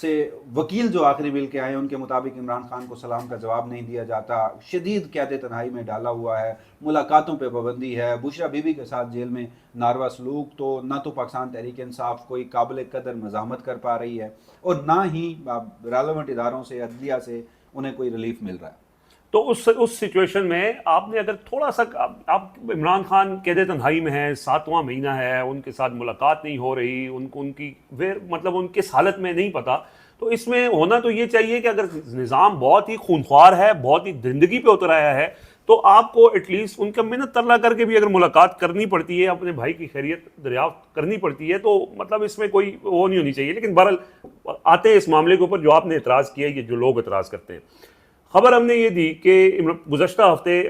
سے وکیل جو آخری مل کے آئے ان کے مطابق عمران خان کو سلام کا جواب نہیں دیا جاتا، شدید قید تنہائی میں ڈالا ہوا ہے، ملاقاتوں پہ پابندی ہے، بشرا بی بی کے ساتھ جیل میں ناروا سلوک، تو نہ تو پاکستان تحریک انصاف کوئی قابل قدر مزاحمت کر پا رہی ہے اور نہ ہی ریلیونٹ اداروں سے عدلیہ سے انہیں کوئی ریلیف مل رہا ہے۔ تو اس سچویشن میں آپ نے اگر تھوڑا سا، آپ عمران خان قید تنہائی میں ہیں، 7واں مہینہ ہے، ان کے ساتھ ملاقات نہیں ہو رہی، ان کی مطلب ان کس حالت میں نہیں پتا، تو اس میں ہونا تو یہ چاہیے کہ اگر نظام بہت ہی خونخوار ہے، بہت ہی درندگی پہ اتر آیا ہے، تو آپ کو ایٹ لیسٹ ان کا منت ترلا کر کے بھی اگر ملاقات کرنی پڑتی ہے، اپنے بھائی کی خیریت دریافت کرنی پڑتی ہے، تو مطلب اس میں کوئی وہ نہیں ہونی چاہیے۔ لیکن بہرحال آتے ہیں اس معاملے کے اوپر جو آپ نے اعتراض کیا، یہ جو لوگ اعتراض کرتے ہیں۔ خبر ہم نے یہ دی کہ گزشتہ ہفتے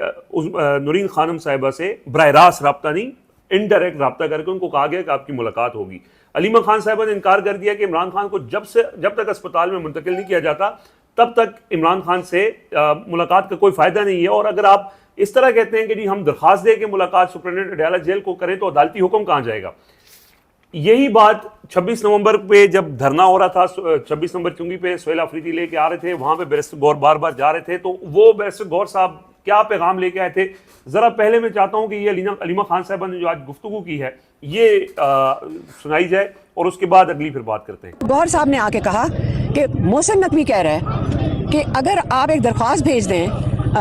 نورین خانم صاحبہ سے براہ راست رابطہ نہیں، انڈائریکٹ رابطہ کر کے ان کو کہا گیا کہ آپ کی ملاقات ہوگی۔ علیمہ خان صاحبہ نے انکار کر دیا کہ عمران خان کو جب تک اسپتال میں منتقل نہیں کیا جاتا تب تک عمران خان سے ملاقات کا کوئی فائدہ نہیں ہے، اور اگر آپ اس طرح کہتے ہیں کہ جی ہم درخواست دیں کہ ملاقات سپرنٹینڈنٹ اڈیالہ جیل کو کریں تو عدالتی حکم کہاں جائے گا؟ یہی بات 26 نومبر پہ جب دھرنا ہو رہا تھا، 26 نومبر چنگی پہ سہیل آفریدی لے کے آ رہے تھے، وہاں پہ بیرسٹر گور بار بار جا رہے تھے، تو وہ بیرسٹر گور صاحب کیا پیغام لے کے آئے تھے؟ ذرا پہلے میں چاہتا ہوں کہ یہ علیمہ خان صاحبہ نے جو آج گفتگو کی ہے یہ سنائی جائے اور اس کے بعد اگلی پھر بات کرتے ہیں۔ گور صاحب نے آ کے کہا کہ محسن نقوی کہہ رہا ہے کہ اگر آپ ایک درخواست بھیج دیں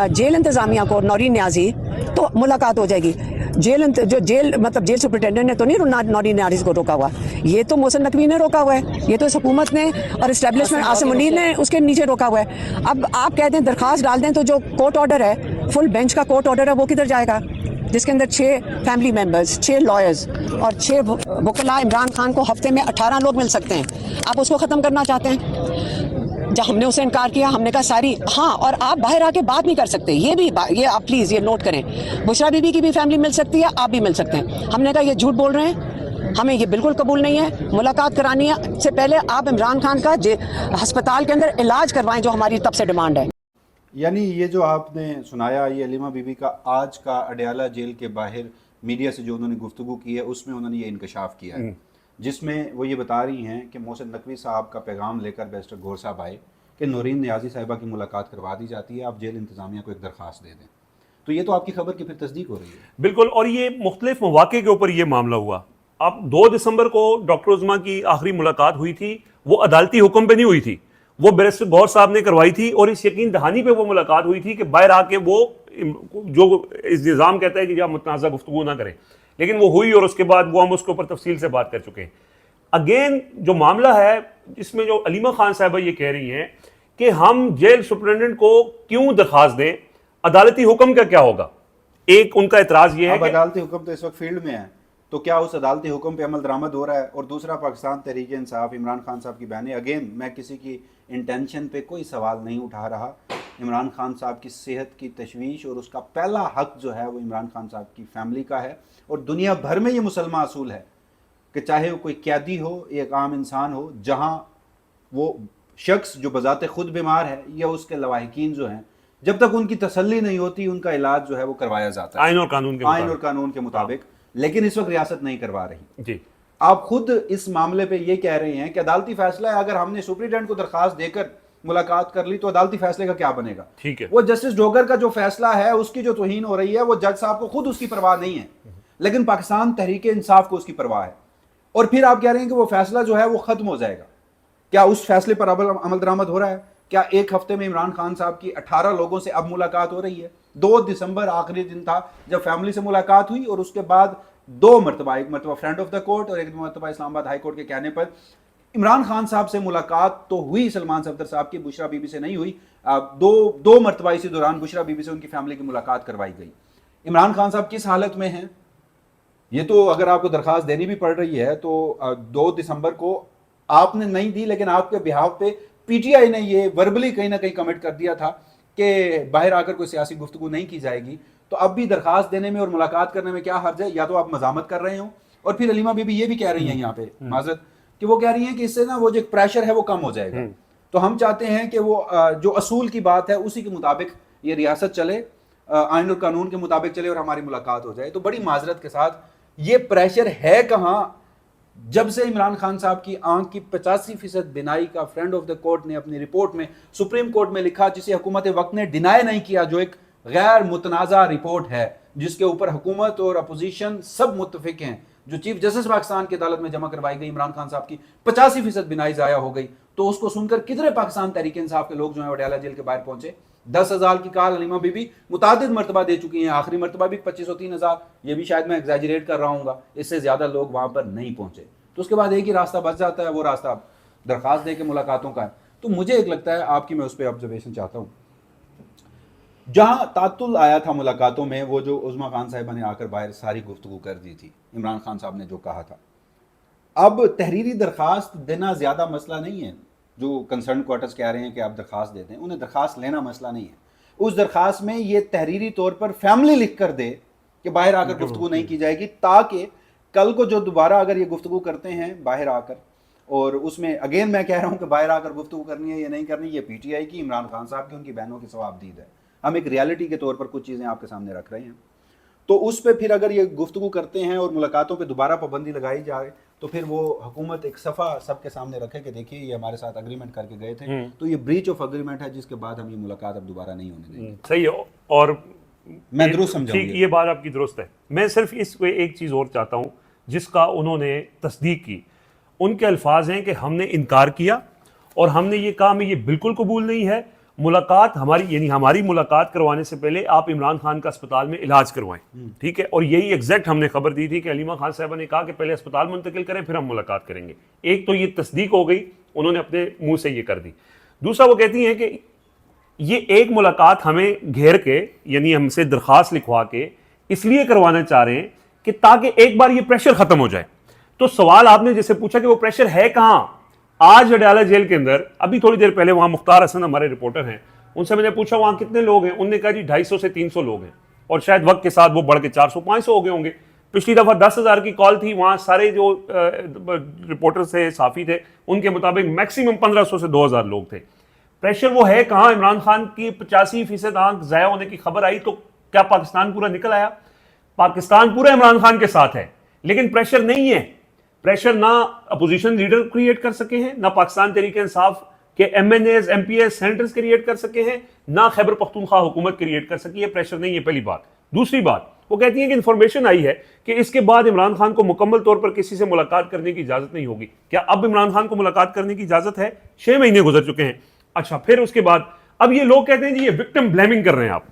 جیل انتظامیہ کو، نورین نیازی، تو ملاقات ہو جائے گی۔ جیل سپرنٹینڈنٹ نے تو نہیں نورین نیازی کو روکا ہوا، یہ تو محسن نقوی نے روکا ہوا ہے، یہ تو اس حکومت نے اور اسٹیبلشمنٹ عاصم منیر نے اس کے نیچے روکا ہوا ہے۔ اب آپ کہہ دیں درخواست ڈال دیں تو جو کورٹ آرڈر ہے، فل بینچ کا کورٹ آرڈر ہے، وہ کدھر جائے گا؟ جس کے اندر 6 فیملی ممبرز، 6 لائرز اور 6 وکلاء عمران خان کو ہفتے میں 18 لوگ مل سکتے ہیں، آپ اس کو ختم کرنا چاہتے ہیں؟ جب ہم نے اسے انکار کیا، ہم نے کہا ساری ہاں، اور آپ باہر آ کے بات نہیں کر سکتے، یہ آپ پلیز یہ نوٹ کریں، بشرا بی بی کی بھی فیملی مل سکتی ہے، آپ بھی مل سکتے ہیں۔ ہم نے کہا یہ جھوٹ بول رہے ہیں، ہمیں یہ بالکل قبول نہیں ہے، ملاقات کرانی ہے، سے پہلے آپ عمران خان کا ہسپتال کے اندر علاج کروائیں، جو ہماری تب سے ڈیمانڈ ہے۔ یعنی یہ جو آپ نے سنایا، یہ علیمہ بی بی کا آج کا اڈیالہ جیل کے باہر میڈیا سے جو انہوں نے گفتگو کی ہے، اس میں انہوں نے یہ انکشاف کیا ہے، جس میں وہ یہ بتا رہی ہیں کہ محسن نقوی صاحب کا پیغام لے کر بیرسٹر گور صاحب آئے کہ نورین نیازی صاحبہ کی ملاقات کروا دی جاتی ہے، آپ جیل انتظامیہ کو ایک درخواست دے دیں۔ تو یہ تو آپ کی خبر کی پھر تصدیق ہو رہی ہے۔ بالکل، اور یہ مختلف مواقع کے اوپر یہ معاملہ ہوا۔ اب 2 دسمبر کو ڈاکٹر عظمیٰ کی آخری ملاقات ہوئی تھی، وہ عدالتی حکم پہ نہیں ہوئی تھی، وہ بیرسٹر گور صاحب نے کروائی تھی، اور اس یقین دہانی پہ وہ ملاقات ہوئی تھی کہ باہر آ کے وہ جو اس نظام کہتا ہے کہ آپ متنازع گفتگو نہ کریں، لیکن وہ ہوئی، اور اس کے بعد وہ ہم اس کے اوپر تفصیل سے بات کر چکے ہیں۔ اگین جو معاملہ ہے اس میں جو علیمہ خان صاحبہ یہ کہہ رہی ہیں کہ ہم جیل سپرنٹینڈنٹ کو کیوں درخواست دیں، عدالتی حکم کا کیا ہوگا؟ ایک ان کا اعتراض یہ ہے کہ عدالتی حکم تو اس وقت فیلڈ میں ہے، تو کیا اس عدالتی حکم پہ عمل درآمد ہو رہا ہے؟ اور دوسرا، پاکستان تحریک انصاف، عمران خان صاحب کی بہنیں، اگین میں کسی کی انٹینشن پہ کوئی سوال نہیں اٹھا رہا، عمران خان صاحب کی صحت کی تشویش اور اس کا پہلا حق جو ہے وہ عمران خان صاحب کی فیملی کا ہے، اور دنیا بھر میں یہ مسلمہ اصول ہے کہ چاہے وہ کوئی قیدی ہو، ایک عام انسان ہو، جہاں وہ شخص جو بذات خود بیمار ہے یا اس کے لواحقین جو ہیں، جب تک ان کی تسلی نہیں ہوتی ان کا علاج جو ہے وہ کروایا جاتا ہے آئین اور قانون کے مطابق، لیکن اس وقت ریاست نہیں کروا رہی۔ جی، آپ خود اس معاملے پہ یہ کہہ رہے ہیں کہ عدالتی فیصلہ ہے، اگر ہم نے سپرنٹینڈنٹ کو درخواست دے کر ملاقات کر لی تو عدالتی فیصلے کا کیا بنے گا؟ ٹھیک ہے، وہ جسٹس ڈوگر کا جو فیصلہ ہے اس کی جو توہین ہو رہی ہے، وہ جج صاحب کو خود اس کی پرواہ نہیں ہے، لیکن پاکستان تحریک انصاف کو اس کی پرواہ ہے، اور پھر آپ کہہ رہے ہیں کہ وہ فیصلہ جو ہے وہ ختم ہو جائے گا۔ کیا اس فیصلے پر عمل درآمد ہو رہا ہے؟ کیا ایک ہفتے میں عمران خان صاحب کی 18 لوگوں سے اب ملاقات ہو رہی ہے؟ 2 دسمبر آخری دن تھا جب فیملی سے ملاقات ہوئی، اور اس کے بعد 2 مرتبہ، ایک مرتبہ فرینڈ آف دا کورٹ اور ایک مرتبہ اسلام آباد ہائی کورٹ کے کہنے پر عمران خان صاحب سے ملاقات تو ہوئی، سلمان صفدر صاحب کی، بشرا بی بی سے نہیں ہوئی۔ دو مرتبہ اسی دوران بشرا بی بی سے ان کی فیملی کی ملاقات کروائی گئی۔ عمران خان صاحب کس حالت میں ہیں؟ یہ تو اگر آپ کو درخواست دینی بھی پڑ رہی ہے تو 2 دسمبر کو آپ نے نہیں دی، لیکن آپ کے بہاف پہ پی ٹی آئی نے یہ وربلی کہیں نہ کہیں کمٹ کر دیا تھا کہ باہر آ کر کوئی سیاسی گفتگو نہیں کی جائے گی، تو اب بھی درخواست دینے میں اور ملاقات کرنے میں کیا حرج ہے؟ یا تو آپ مزاحمت کر رہے ہوں، اور پھر علیمہ بی بی یہ بھی کہہ رہی ہیں یہاں پہ معذرت کہ وہ کہہ رہی ہیں کہ اس سے نا وہ جو پریشر ہے وہ کم ہو جائے گا، تو ہم چاہتے ہیں کہ وہ جو اصول کی بات ہے اسی کے مطابق یہ ریاست چلے، آئین اور قانون کے مطابق چلے اور ہماری ملاقات ہو جائے۔ تو بڑی معذرت کے ساتھ یہ پریشر ہے کہاں؟ جب سے عمران خان صاحب کی آنکھ کی 85% بینائی کا فرینڈ آف دا کورٹ نے اپنی رپورٹ میں سپریم کورٹ میں لکھا، جسے حکومت وقت نے ڈینائی نہیں کیا، جو ایک غیر متنازع رپورٹ ہے جس کے اوپر حکومت اور اپوزیشن سب متفق ہیں، جو چیف جسٹس پاکستان کی عدالت میں جمع کروائی گئی، عمران خان صاحب کی 85% بینائی ضائع ہو گئی، تو اس کو سن کر کدھر پاکستان تحریک انصاف کے لوگ جو ہیں وڈیالہ جیل کے باہر پہنچے؟ 10,000 کی کال علیمہ بی بی متعدد مرتبہ دے چکی ہیں، آخری مرتبہ بھی 2500 3,000، یہ بھی شاید میں ایگزیجریٹ کر رہا ہوں گا، اس سے زیادہ لوگ وہاں پر نہیں پہنچے۔ تو اس کے بعد ایک ہی راستہ بچ جاتا ہے، وہ راستہ درخواست دے کے ملاقاتوں کا ہے۔ تو مجھے ایک لگتا ہے، آپ کی میں اس پہ آبزرویشن چاہتا ہوں، جہاں تعطل آیا تھا ملاقاتوں میں، وہ جو عظمیٰ خان صاحبہ نے آ کر باہر ساری گفتگو کر دی تھی، عمران خان صاحب نے جو کہا تھا، اب تحریری درخواست دینا زیادہ مسئلہ نہیں ہے۔ جو کنسرن کوارٹرز کہہ رہے ہیں کہ آپ درخواست دیتے ہیں، انہیں درخواست لینا مسئلہ نہیں ہے۔ اس درخواست میں یہ تحریری طور پر فیملی لکھ کر دے کہ باہر آ کر گفتگو نہیں کی جائے گی، تاکہ کل کو جو دوبارہ اگر یہ گفتگو کرتے ہیں باہر آ کر، اور اس میں اگین میں کہہ رہا ہوں کہ باہر آ کر گفتگو کرنی ہے یا نہیں کرنی، یہ پی ٹی آئی کی، عمران خان صاحب کی، ان کی بہنوں کی ثوابدید ہے۔ ہم ایک ریالٹی کے طور پر کچھ چیزیں آپ کے سامنے رکھ رہے ہیں، تو اس پہ پھر اگر یہ گفتگو کرتے ہیں اور ملاقاتوں پہ دوبارہ پابندی لگائی جائے، تو پھر وہ حکومت ایک صفحہ سب کے سامنے رکھے کہ دیکھیے یہ ہمارے ساتھ اگریمنٹ کر کے گئے تھے، تو یہ بریچ آف اگریمنٹ ہے، جس کے بعد ہم یہ ملاقات اب دوبارہ نہیں ہونے دیں گے۔ صحیح ہے، اور میں درست سمجھاؤں ٹھیک، یہ بات آپ کی درست ہے۔ میں صرف اس پہ ایک چیز اور چاہتا ہوں جس کا انہوں نے تصدیق کی۔ ان کے الفاظ ہیں کہ ہم نے انکار کیا اور ہم نے یہ کہا ہمیں یہ بالکل قبول نہیں ہے، ملاقات ہماری، یعنی ہماری ملاقات کروانے سے پہلے آپ عمران خان کا اسپتال میں علاج کروائیں، ٹھیک ہے، اور یہی ایگزیکٹ ہم نے خبر دی تھی کہ علیمہ خان صاحبہ نے کہا کہ پہلے اسپتال منتقل کریں پھر ہم ملاقات کریں گے۔ ایک تو یہ تصدیق ہو گئی، انہوں نے اپنے منہ سے یہ کر دی۔ دوسرا وہ کہتی ہیں کہ یہ ایک ملاقات ہمیں گھیر کے، یعنی ہم سے درخواست لکھوا کے اس لیے کروانا چاہ رہے ہیں کہ تاکہ ایک بار یہ پریشر ختم ہو جائے۔ تو سوال آپ نے جیسے پوچھا کہ وہ پریشر ہے کہاں، آج وڈیالہ جیل کے اندر، ابھی تھوڑی دیر پہلے وہاں مختار حسن ہمارے رپورٹر ہیں، ان سے میں نے پوچھا وہاں کتنے لوگ ہیں، انہوں نے کہا جی 250 سے 300 لوگ ہیں، اور شاید وقت کے ساتھ وہ بڑھ کے 400 500 ہو گئے ہوں گے۔ پچھلی دفعہ 10,000 کی کال تھی، وہاں سارے جو رپورٹر تھے، صحافی تھے، ان کے مطابق میکسیمم 1500 سے 2,000 لوگ تھے۔ پریشر وہ ہے کہاں؟ عمران خان کی 85% آنکھ ضائع ہونے کی خبر آئی تو کیا پاکستان پورا نکل آیا؟ پاکستان پورا عمران خان کے ساتھ ہے، لیکن پریشر نہیں ہے۔ پریشر نہ اپوزیشن لیڈر کریٹ کر سکے ہیں، نہ پاکستان تحریک انصاف کے M N As, M P As, senators create کر سکے ہیں، نہ خیبر پختونخوا حکومت کریٹ کر سکی ہے۔ پریشر نہیں ہے، پہلی بات۔ دوسری بات، وہ کہتی ہیں کہ انفارمیشن آئی ہے کہ اس کے بعد عمران خان کو مکمل طور پر کسی سے ملاقات کرنے کی اجازت نہیں ہوگی۔ کیا اب عمران خان کو ملاقات کرنے کی اجازت ہے؟ 6 مہینے گزر چکے ہیں۔ اچھا، پھر اس کے بعد اب یہ لوگ کہتے ہیں جی یہ وکٹم بلیمنگ کر رہے ہیں آپ،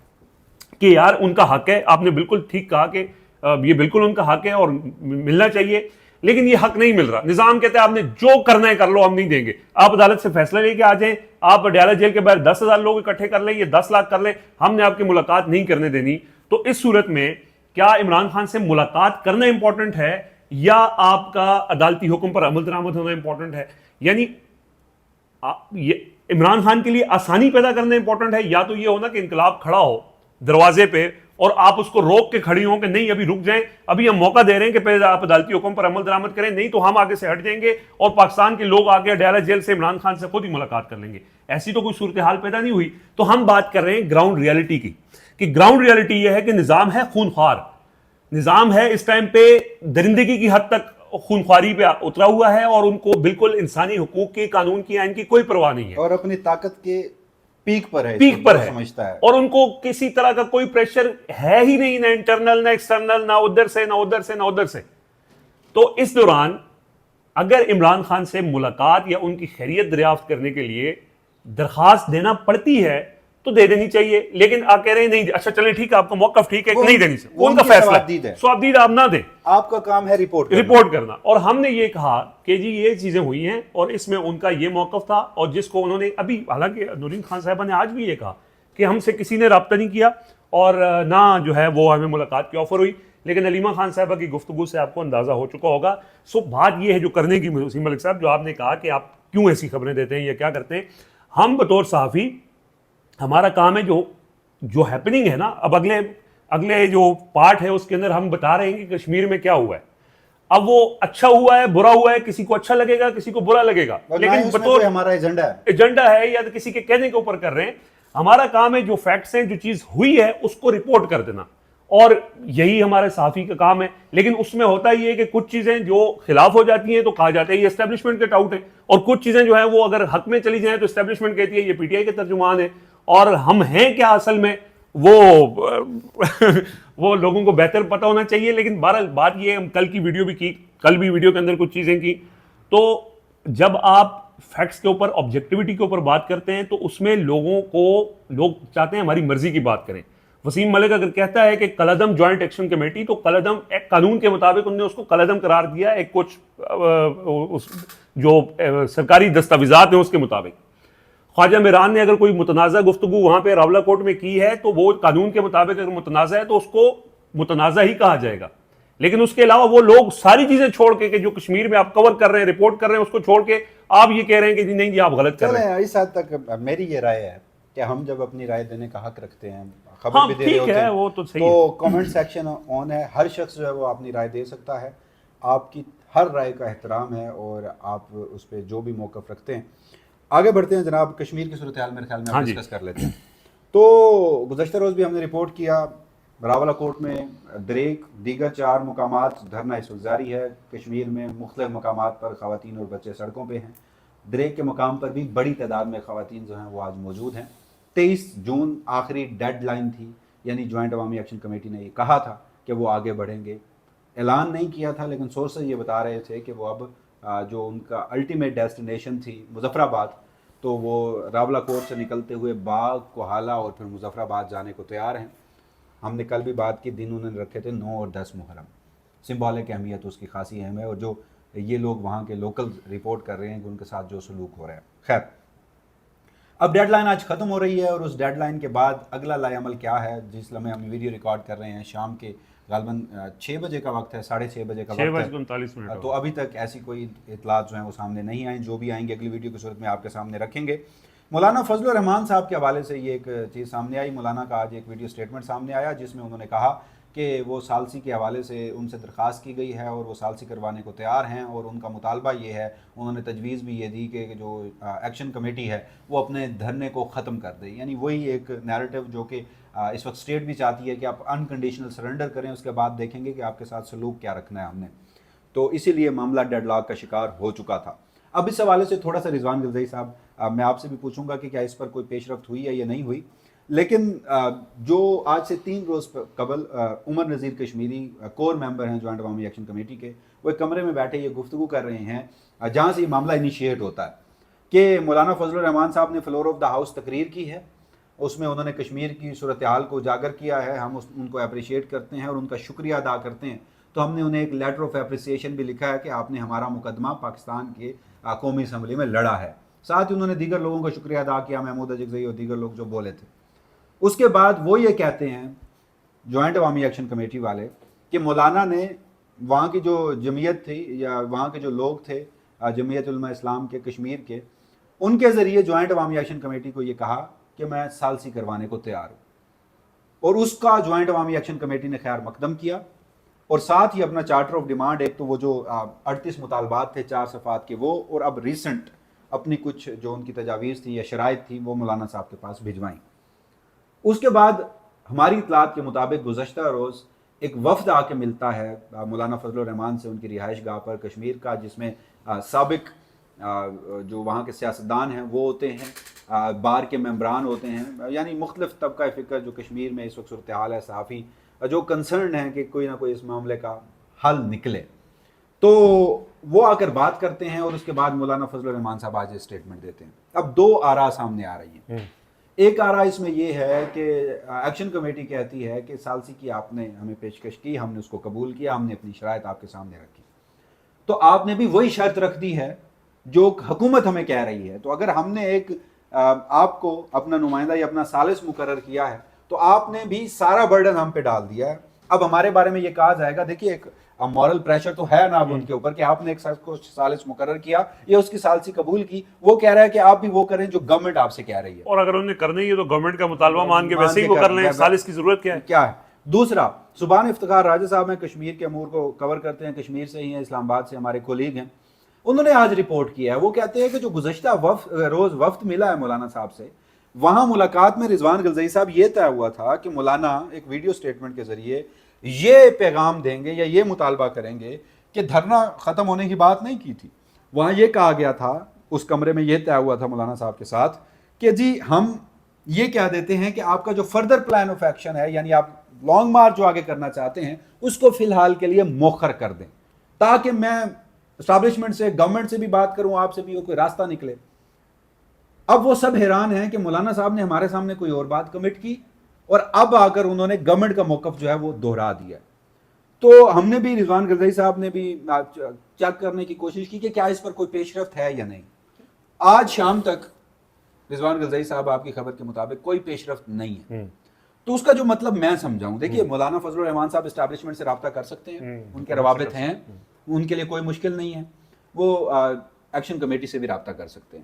کہ یار ان کا حق ہے، آپ نے بالکل ٹھیک کہا کہ یہ بالکل ان کا حق ہے اور ملنا چاہیے، لیکن یہ حق نہیں مل رہا۔ نظام کہتا ہے آپ نے جو کرنا ہے کر لو، ہم نہیں دیں گے۔ آپ عدالت سے فیصلہ لے کے آ جائیں، آپ وڈیالہ جیل کے باہر 10,000 لوگ اکٹھے کر لیں یا 10 لاکھ کر لیں، ہم نے آپ کی ملاقات نہیں کرنے دینی۔ تو اس صورت میں کیا عمران خان سے ملاقات کرنا امپورٹنٹ ہے یا آپ کا عدالتی حکم پر عمل درآمد ہونا امپورٹنٹ ہے؟ یعنی عمران خان کے لیے آسانی پیدا کرنا امپورٹنٹ ہے، یا تو یہ ہونا کہ انقلاب کھڑا ہو دروازے پہ اور آپ اس کو روک کے کھڑی ہوں کہ نہیں ابھی رک جائیں، ابھی ہم موقع دے رہے ہیں کہ پہلے آپ عدالتی حکم پر عمل درآمد کریں، نہیں تو ہم آگے سے ہٹ جائیں گے اور پاکستان کے لوگ آگے وڈیالہ جیل سے عمران خان سے خود ہی ملاقات کر لیں گے۔ ایسی تو کوئی صورتحال پیدا نہیں ہوئی۔ تو ہم بات کر رہے ہیں گراؤنڈ ریالٹی کی، کہ گراؤنڈ ریالٹی یہ ہے کہ نظام ہے خونخوار، نظام ہے اس ٹائم پہ درندگی کی حد تک خونخواری پہ اترا ہوا ہے، اور ان کو بالکل انسانی حقوق کی، قانون کی، آئین کی کوئی پرواہ نہیں ہے، اور اپنی طاقت کے پیک پر ہے، پیک پر ہے، سمجھتا ہے، اور ان کو کسی طرح کا کوئی پریشر ہے ہی نہیں، نہ انٹرنل نہ ایکسٹرنل، نہ ادھر سے نہ ادھر سے نہ ادھر سے۔ تو اس دوران اگر عمران خان سے ملاقات یا ان کی خیریت دریافت کرنے کے لیے درخواست دینا پڑتی ہے تو دے دینی چاہیے، لیکن آپ کہہ رہے ہیں نہیں، اچھا چلیں ٹھیک ہے، آپ کا موقف ٹھیک ہے، نہیں دینی چاہیے، ان کا فیصلہ ہے، ثوابدید آپ نہ دیں، آپ کا کام ہے رپورٹ کرنا۔ اور ہم نے یہ کہا کہ جی یہ چیزیں ہوئی ہیں اور اس میں ان کا یہ موقف تھا، اور جس کو انہوں نے ابھی، حالانکہ نورین خان صاحبہ نے آج بھی یہ کہا کہ ہم سے کسی نے رابطہ نہیں کیا اور نہ جو ہے وہ ہمیں ملاقات کی آفر ہوئی، لیکن علیمہ خان صاحبہ کی گفتگو سے آپ کو اندازہ ہو چکا ہوگا۔ سو بات یہ ہے جو کرنے کی، وسیم ملک صاحب، جو آپ نے کہا کہ آپ کیوں ایسی خبریں دیتے ہیں یا کیا کرتے ہیں، ہم بطور صحافی ہمارا کام ہے جو ہیپننگ ہے نا، اب اگلے جو پارٹ ہے اس کے اندر ہم بتا رہے ہیں کہ کشمیر میں کیا ہوا ہے۔ اب وہ اچھا ہوا ہے، برا ہوا ہے، کسی کو اچھا لگے گا، کسی کو برا لگے گا، لیکن بطور ہمارا ایجنڈا ہے یا کسی کے کہنے کے اوپر کر رہے ہیں، ہمارا کام ہے جو فیکٹس ہیں، جو چیز ہوئی ہے اس کو رپورٹ کر دینا، اور یہی ہمارے صحافی کا کام ہے. لیکن اس میں ہوتا یہ ہے کہ کچھ چیزیں جو خلاف ہو جاتی ہیں تو کہا جاتا ہے یہ اسٹیبلشمنٹ کے ٹاؤٹ ہیں, اور کچھ چیزیں جو ہیں وہ اگر حق میں چلی جائیں تو اسٹیبلشمنٹ کہتی ہے یہ پی ٹی آئی کے ترجمان ہے, اور ہم ہیں کیا اصل میں وہ لوگوں کو بہتر پتہ ہونا چاہیے. لیکن بہرحال بات یہ ہے, ہم کل کی ویڈیو بھی کی, کل بھی ویڈیو کے اندر کچھ چیزیں کی, تو جب آپ فیکٹس کے اوپر آبجیکٹیوٹی کے اوپر بات کرتے ہیں تو اس میں لوگ چاہتے ہیں ہماری مرضی کی بات کریں. وسیم ملک اگر کہتا ہے کہ کالعدم جوائنٹ ایکشن کمیٹی, تو کالعدم ایک قانون کے مطابق انہوں نے اس کو کالعدم قرار دیا, ایک کچھ جو سرکاری دستاویزات ہیں اس کے مطابق. خواجہ میران نے اگر کوئی متنازع گفتگو وہاں پہ راولہ کوٹ میں کی ہے تو وہ قانون کے مطابق اگر متنازع ہے تو اس کو متنازع ہی کہا جائے گا. لیکن اس کے علاوہ وہ لوگ ساری چیزیں چھوڑ کے کہ جو کشمیر میں آپ کور کر رہے ہیں, رپورٹ کر رہے ہیں, اس کو چھوڑ کے آپ یہ کہہ رہے ہیں کہ نہیں یہ آپ غلط کر رہے ہیں. اس حد تک میری یہ رائے ہے کہ ہم جب اپنی رائے دینے کا حق رکھتے ہیں, خبر بھی دے رہے ہوتے ہیں, وہ تو صحیح تو کامنٹ سیکشن آن ہے, ہر شخص جو ہے وہ اپنی رائے دے سکتا ہے. آپ کی ہر رائے کا احترام ہے اور آپ اس پہ جو بھی موقف رکھتے ہیں. آگے بڑھتے ہیں جناب, کشمیر کی صورتحال میرے خیال میں آپ ڈسکس کر لیتے ہیں. تو گزشتہ روز بھی ہم نے رپورٹ کیا, راولہ کوٹ میں دریک دیگر 4 مقامات دھرنا اس وقت جاری ہے. کشمیر میں مختلف مقامات پر خواتین اور بچے سڑکوں پہ ہیں. دریک کے مقام پر بھی بڑی تعداد میں خواتین جو ہیں وہ آج موجود ہیں. 23 جون آخری ڈیڈ لائن تھی, یعنی جوائنٹ عوامی ایکشن کمیٹی نے یہ کہا تھا کہ وہ آگے بڑھیں گے. اعلان نہیں کیا تھا لیکن سورسز یہ بتا رہے تھے کہ وہ اب جو ان کا الٹیمیٹ ڈیسٹینیشن تھی مظفر آباد, تو وہ راولہ کوٹ سے نکلتے ہوئے باغ, کوہالہ اور پھر مظفر آباد جانے کو تیار ہیں. ہم نے کل بھی بات کی, دن انہوں نے رکھے تھے 9 اور 10 محرم. سمبولک اہمیت اس کی خاصی اہم ہے, اور جو یہ لوگ وہاں کے لوکل رپورٹ کر رہے ہیں کہ ان کے ساتھ جو سلوک ہو رہا ہے. خیر, اب ڈیڈ لائن آج ختم ہو رہی ہے, اور اس ڈیڈ لائن کے بعد اگلا لائے عمل کیا ہے, جس لمحے ہم ویڈیو ریکارڈ کر رہے ہیں شام کے غالباً 6 بجے کا وقت ہے, 6:30 بجے کا وقت ہے, تو ابھی تک ایسی کوئی اطلاعات جو ہیں وہ سامنے نہیں آئیں. جو بھی آئیں گے اگلی ویڈیو کی صورت میں آپ کے سامنے رکھیں گے. مولانا فضل الرحمان صاحب کے حوالے سے یہ ایک چیز سامنے آئی. مولانا کا آج ایک ویڈیو سٹیٹمنٹ سامنے آیا جس میں انہوں نے کہا کہ وہ ثالثی کے حوالے سے ان سے درخواست کی گئی ہے اور وہ ثالثی کروانے کو تیار ہیں, اور ان کا مطالبہ یہ ہے, انہوں نے تجویز بھی یہ دی کہ جو ایکشن کمیٹی ہے وہ اپنے دھرنے کو ختم کر دے. یعنی وہی ایک نیریٹو جو کہ اس وقت اسٹیٹ بھی چاہتی ہے کہ آپ انکنڈیشنل سرنڈر کریں, اس کے بعد دیکھیں گے کہ آپ کے ساتھ سلوک کیا رکھنا ہے ہم نے. تو اسی لیے معاملہ ڈیڈ لاک کا شکار ہو چکا تھا. اب اس حوالے سے تھوڑا سا رضوان غلزئی صاحب, میں آپ سے بھی پوچھوں گا کہ کیا اس پر کوئی پیش رفت ہوئی ہے یا نہیں ہوئی. لیکن جو آج سے 3 روز قبل عمر نذیر کشمیری کور ممبر ہیں جوائنٹ عوامی ایکشن کمیٹی کے, وہ ایک کمرے میں بیٹھے یہ گفتگو کر رہے ہیں جہاں سے یہ معاملہ انیشیٹ ہوتا ہے کہ مولانا فضل الرحمان صاحب نے فلور آف دا ہاؤس تقریر کی ہے. اس میں انہوں نے کشمیر کی صورتحال کو اجاگر کیا ہے. ہم ان کو اپریشیٹ کرتے ہیں اور ان کا شکریہ ادا کرتے ہیں. تو ہم نے انہیں ایک لیٹر آف اپریسیشن بھی لکھا ہے کہ آپ نے ہمارا مقدمہ پاکستان کے قومی اسمبلی میں لڑا ہے. ساتھ ہی انہوں نے دیگر لوگوں کا شکریہ ادا کیا, محمود اجگزئی اور دیگر لوگ جو بولے تھے. اس کے بعد وہ یہ کہتے ہیں جوائنٹ عوامی ایکشن کمیٹی والے کہ مولانا نے وہاں کی جو جمعیت تھی یا وہاں کے جو لوگ تھے جمعیت علماء اسلام کے کشمیر کے, ان کے ذریعے جوائنٹ عوامی ایکشن کمیٹی کو یہ کہا کہ میں ثالثی کروانے کو تیار ہوں. اور اس کا جوائنٹ عوامی ایکشن کمیٹی نے خیر مقدم کیا, اور ساتھ ہی اپنا چارٹر آف ڈیمانڈ, ایک تو وہ جو 38 مطالبات تھے 4 صفحات کے وہ, اور اب ریسنٹ اپنی کچھ جو ان کی تجاویز تھیں یا شرائط تھیں وہ مولانا صاحب کے پاس بھجوائیں. اس کے بعد ہماری اطلاعات کے مطابق گزشتہ روز ایک وفد آ کے ملتا ہے مولانا فضل الرحمان سے ان کی رہائش گاہ پر کشمیر کا, جس میں سابق جو وہاں کے سیاستدان ہیں وہ ہوتے ہیں, بار کے ممبران ہوتے ہیں, یعنی مختلف طبقہ فکر جو کشمیر میں اس وقت صورتحال ہے, صحافی جو کنسرن ہیں کہ کوئی نہ کوئی اس معاملے کا حل نکلے. تو وہ آ کر بات کرتے ہیں اور اس کے بعد مولانا فضل الرحمان صاحب آج اسٹیٹمنٹ دیتے ہیں. اب 2 آراء سامنے آ رہی ہیں. ایک آراء اس میں یہ ہے کہ ایکشن کمیٹی کہتی ہے کہ ثالثی کی آپ نے ہمیں پیشکش کی, ہم نے اس کو قبول کیا, ہم نے اپنی شرائط آپ کے سامنے رکھی, تو آپ نے بھی وہی شرط رکھ دی ہے جو حکومت ہمیں کہہ رہی ہے. تو اگر ہم نے ایک آپ کو اپنا نمائندہ یا اپنا ثالث مقرر کیا ہے تو آپ نے بھی سارا برڈن ہم پہ ڈال دیا ہے. اب ہمارے بارے میں یہ کہا جائے گا, دیکھیے ایک مورل پریشر تو ہے نا اب ان کے اوپر کہ آپ نے ایک شخص کو ثالث مقرر کیا یا اس کی ثالثی قبول کی, وہ کہہ رہا ہے کہ آپ بھی وہ کریں جو گورنمنٹ آپ سے کہہ رہی ہے, اور اگر انہوں نے کرنا ہی ہے تو گورنمنٹ کا مطالبہ مان کے ویسے ہی وہ کر لیں, ثالث کی ضرورت کیا ہے. دوسرا, سبحان افتخار راجہ صاحب ہیں, کشمیر کے امور کو کور کرتے ہیں, کشمیر سے ہی ہیں, اسلام آباد سے ہمارے کولیگ ہیں. انہوں نے آج رپورٹ کیا ہے, وہ کہتے ہیں کہ جو گزشتہ روز وفد ملا ہے مولانا صاحب سے, وہاں ملاقات میں رضوان غلزئی صاحب یہ طے ہوا تھا کہ مولانا ایک ویڈیو سٹیٹمنٹ کے ذریعے یہ پیغام دیں گے یا یہ مطالبہ کریں گے کہ دھرنا ختم ہونے کی بات نہیں کی تھی. وہاں یہ کہا گیا تھا, اس کمرے میں یہ طے ہوا تھا مولانا صاحب کے ساتھ کہ جی ہم یہ کہہ دیتے ہیں کہ آپ کا جو فردر پلان آف ایکشن ہے, یعنی آپ لانگ مارچ جو آگے کرنا چاہتے ہیں, اس کو فی الحال کے لیے مؤخر کر دیں تاکہ میں اسٹیبلشمنٹ سے, گورنمنٹ سے بھی بات کروں, آپ سے بھی کوئی راستہ نکلے. اب وہ سب حیران ہیں کہ مولانا صاحب نے ہمارے سامنے کوئی اور بات کمٹ کی اور اب آ کر انہوں نے گورنمنٹ کا موقف جو ہے وہ دہرا دیا. تو ہم نے بھی, رضوان غلزئی صاحب نے بھی چیک کرنے کی کوشش کی کہ کیا اس پر کوئی پیش رفت ہے یا نہیں. آج شام تک رضوان غلزئی صاحب آپ کی خبر کے مطابق کوئی پیش رفت نہیں ہے. تو اس کا جو مطلب میں سمجھاؤں, دیکھیے مولانا فضل الرحمان صاحب اسٹیبلشمنٹ سے رابطہ کر سکتے ہیں, ان کے روابط ہیں, ان کے لیے کوئی مشکل نہیں ہے, وہ ایکشن کمیٹی سے بھی رابطہ کر سکتے ہیں.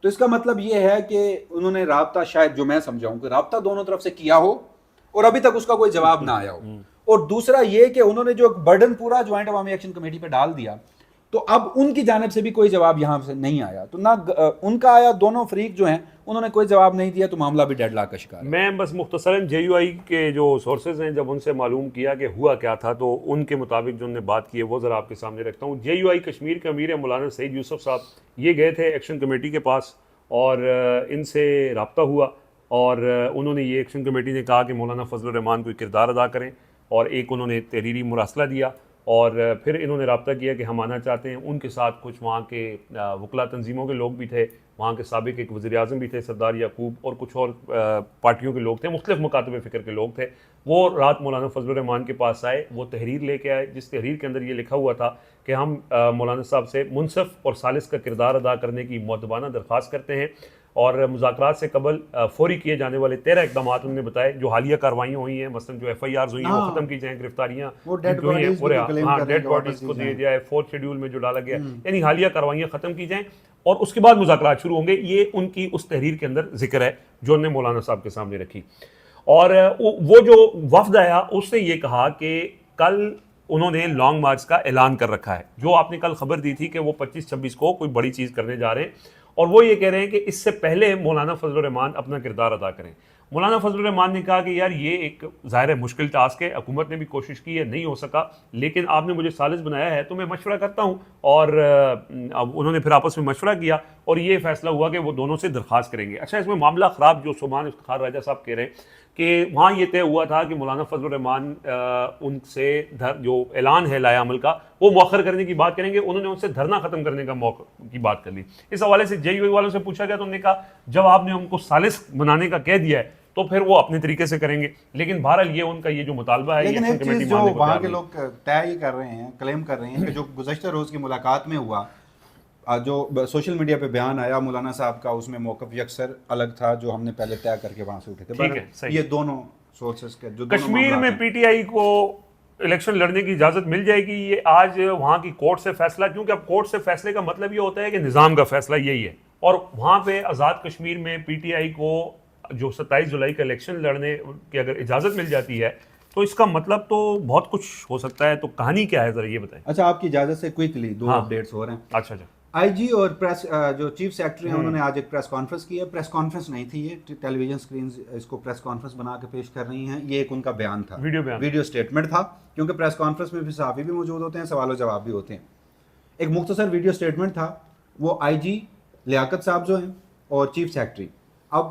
تو اس کا مطلب یہ ہے کہ انہوں نے رابطہ, شاید جو میں سمجھاؤں کہ رابطہ دونوں طرف سے کیا ہو اور ابھی تک اس کا کوئی جواب نہ آیا ہو. اور دوسرا یہ کہ انہوں نے جو برڈن پورا جوائنٹ عوامی ایکشن کمیٹی پہ ڈال دیا, تو اب ان کی جانب سے بھی کوئی جواب یہاں سے نہیں آیا, تو نہ ان کا آیا, دونوں فریق جو ہیں انہوں نے کوئی جواب نہیں دیا, تو معاملہ بھی ڈیڈ لاک کا شکار ہے. میں بس مختصراً جے یو آئی کے جو سورسز ہیں, جب ان سے معلوم کیا کہ ہوا کیا تھا, تو ان کے مطابق جو انہوں نے بات کی ہے وہ ذرا آپ کے سامنے رکھتا ہوں. جے یو آئی کشمیر کے امیر مولانا سعید یوسف صاحب یہ گئے تھے ایکشن کمیٹی کے پاس اور ان سے رابطہ ہوا, اور انہوں نے یہ ایکشن کمیٹی نے کہا کہ مولانا فضل الرحمان کوئی کردار ادا کریں, اور ایک انہوں نے تحریری مراسلہ دیا, اور پھر انہوں نے رابطہ کیا کہ ہم آنا چاہتے ہیں. ان کے ساتھ کچھ وہاں کے وکلا تنظیموں کے لوگ بھی تھے, وہاں کے سابق ایک وزیر اعظم بھی تھے سردار یعقوب, اور کچھ اور پارٹیوں کے لوگ تھے, مختلف مکاتب فکر کے لوگ تھے. وہ رات مولانا فضل الرحمان کے پاس آئے, وہ تحریر لے کے آئے جس تحریر کے اندر یہ لکھا ہوا تھا کہ ہم مولانا صاحب سے منصف اور خالص کا کردار ادا کرنے کی مؤدبانہ درخواست کرتے ہیں, اور مذاکرات سے قبل فوری کیے جانے والے 13 اقدامات انہوں نے بتائے جو حالیہ کارروائیاں ہوئی ہیں, مثلا جو ایف آئی آرز ہوئی ہیں وہ ختم کی جائیں, گرفتاریاں ڈیڈ باڈیز کو دیا جائے, 4th شیڈیول میں جو ڈالا گیا, یعنی حالیہ کارروائیاں ختم کی جائیں, اور اس کے بعد مذاکرات شروع ہوں گے. یہ ان کی اس تحریر کے اندر ذکر ہے جو انہوں نے مولانا صاحب کے سامنے رکھی. اور وہ جو وفد آیا اس نے یہ کہا کہ کل انہوں نے لانگ مارچ کا اعلان کر رکھا ہے, جو آپ نے کل خبر دی تھی کہ وہ 25-26 کو کوئی بڑی چیز کرنے جا رہے ہیں, اور وہ یہ کہہ رہے ہیں کہ اس سے پہلے مولانا فضل الرحمان اپنا کردار ادا کریں. مولانا فضل الرحمان نے کہا کہ یار یہ ایک ظاہر ہے مشکل ٹاسک ہے, حکومت نے بھی کوشش کی ہے, نہیں ہو سکا, لیکن آپ نے مجھے ثالث بنایا ہے تو میں مشورہ کرتا ہوں. اور اب انہوں نے پھر آپس میں مشورہ کیا اور یہ فیصلہ ہوا کہ وہ دونوں سے درخواست کریں گے. اچھا, اس میں معاملہ خراب جو سبحان افتخار راجہ صاحب کہہ رہے ہیں کہ وہاں یہ طے ہوا تھا کہ مولانا فضل الرحمان ان سے جو اعلان ہے لائحہ عمل کا وہ مؤخر کرنے کی بات کریں گے. انہوں نے ان سے دھرنا ختم کرنے کا موقع کی بات کر لی. اس حوالے سے جے یو آئی والوں سے پوچھا گیا تو انہوں نے کہا جب آپ نے ہم کو ثالث بنانے کا کہہ دیا ہے تو پھر وہ اپنے طریقے سے کریں گے, لیکن بہرحال یہ ان کا یہ جو مطالبہ ہے. لیکن ایک چیز جو وہاں کے لوگ طے یہ کر رہے ہیں, کلیم کر رہے ہیں کہ جو گزشتہ روز کی ملاقات میں ہوا, جو سوشل میڈیا پہ بیان آیا مولانا صاحب کا, اس میں موقف یکسر الگ تھا جو ہم نے پہلے طے کر کے وہاں سے اٹھے تھے. یہ دونوں سورسز کے جو کشمیر میں پی ٹی آئی کو الیکشن لڑنے کی اجازت مل جائے گی, یہ آج وہاں کی کورٹ سے فیصلہ, کیونکہ اب کورٹ سے فیصلے کا مطلب یہ ہوتا ہے کہ نظام کا فیصلہ یہی ہے, اور وہاں پہ آزاد کشمیر میں پی ٹی آئی کو جو 27 جولائی کا الیکشن لڑنے کی اگر اجازت مل جاتی ہے تو اس کا مطلب تو بہت کچھ ہو سکتا ہے. تو کہانی کیا ہے ذرا یہ بتائیں. اچھا, آپ کی اجازت سے کوئکلی 2 اپڈیٹس ہو رہے ہیں. اچھا, آئی جی اور پریس جو چیف سیکرٹری ہیں انہوں نے آج ایک پریس کانفرنس کی ہے. پریس کانفرنس نہیں تھی, یہ ٹیلی ویژن سکرینز اس کو پریس کانفرنس بنا کے پیش کر رہی ہیں. یہ ایک ان کا بیان تھا, ویڈیو سٹیٹمنٹ تھا, کیونکہ پریس کانفرنس میں بھی صحافی بھی موجود ہوتے ہیں, سوال و جواب بھی ہوتے ہیں. ایک مختصر ویڈیو سٹیٹمنٹ تھا, وہ آئی جی لیاقت صاحب جو ہیں اور چیف سیکرٹری, اب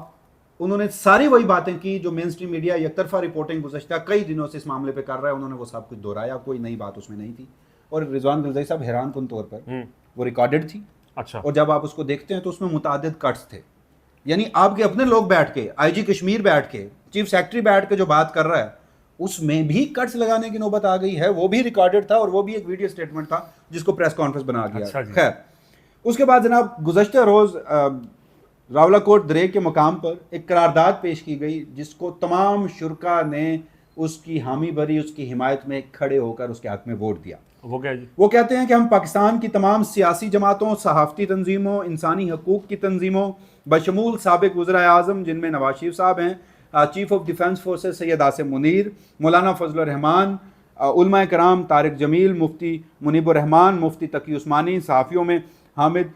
انہوں نے ساری وہی باتیں کی جو مین اسٹریم میڈیا یک طرفہ رپورٹنگ گزشتہ کئی دنوں سے اس معاملے پہ کر رہا ہے. انہوں نے وہ سب کچھ دہرایا, کوئی نئی بات اس میں نہیں تھی. اور رضوان غلزئی صاحب حیران کن طور پر وہ ریکارڈڈ تھی. اچھا, اور جب آپ اس کو دیکھتے ہیں تو اس میں متعدد کٹس تھے, یعنی آپ کے اپنے لوگ بیٹھ کے, آئی جی کشمیر بیٹھ کے, چیف سیکرٹری بیٹھ کے جو بات کر رہا ہے اس میں بھی کٹس لگانے کی نوبت آ گئی ہے. وہ بھی ریکارڈڈ تھا اور وہ بھی ایک ویڈیو سٹیٹمنٹ تھا جس کو پریس کانفرنس بنا دیا. خیر, اس کے بعد جناب گزشتہ روز راولاکوٹ دریغ کے مقام پر ایک قرارداد پیش کی گئی جس کو تمام شرکا نے اس کی حامی بھری, اس کی حمایت میں کھڑے ہو کر اس کے حق میں ووٹ دیا. وہ کیا جی؟ وہ کہتے ہیں کہ ہم پاکستان کی تمام سیاسی جماعتوں, صحافتی تنظیموں, انسانی حقوق کی تنظیموں بشمول سابق وزراء اعظم جن میں نواز شریف صاحب ہیں, chief of defence forces Syed Asim Munir, مولانا فضل الرحمان, علماء کرام طارق جمیل, مفتی منیب الرحمان, مفتی تقی عثمانی, صحافیوں میں حامد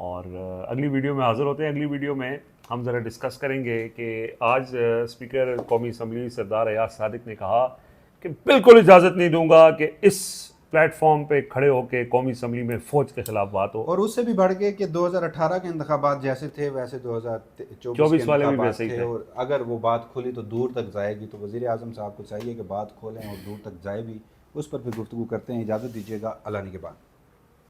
اور اگلی ویڈیو میں حاضر ہوتے ہیں. اگلی ویڈیو میں ہم ذرا ڈسکس کریں گے کہ آج اسپیکر قومی اسمبلی سردار ایاز صادق نے کہا کہ بالکل اجازت نہیں دوں گا کہ اس پلیٹ فارم پہ کھڑے ہو کے قومی اسمبلی میں فوج کے خلاف بات ہو. اور اس سے بھی بڑھ کے کہ 2018 کے انتخابات جیسے تھے ویسے 2024 والے بھی انتخابات ویسے ہی تھے. اور اگر وہ بات کھلی تو دور تک جائے گی, تو وزیر اعظم صاحب کو چاہیے کہ بات کھولیں اور دور تک جائے بھی. اس پر بھی گفتگو کرتے ہیں. اجازت دیجیے گا, اللہ نگہبان.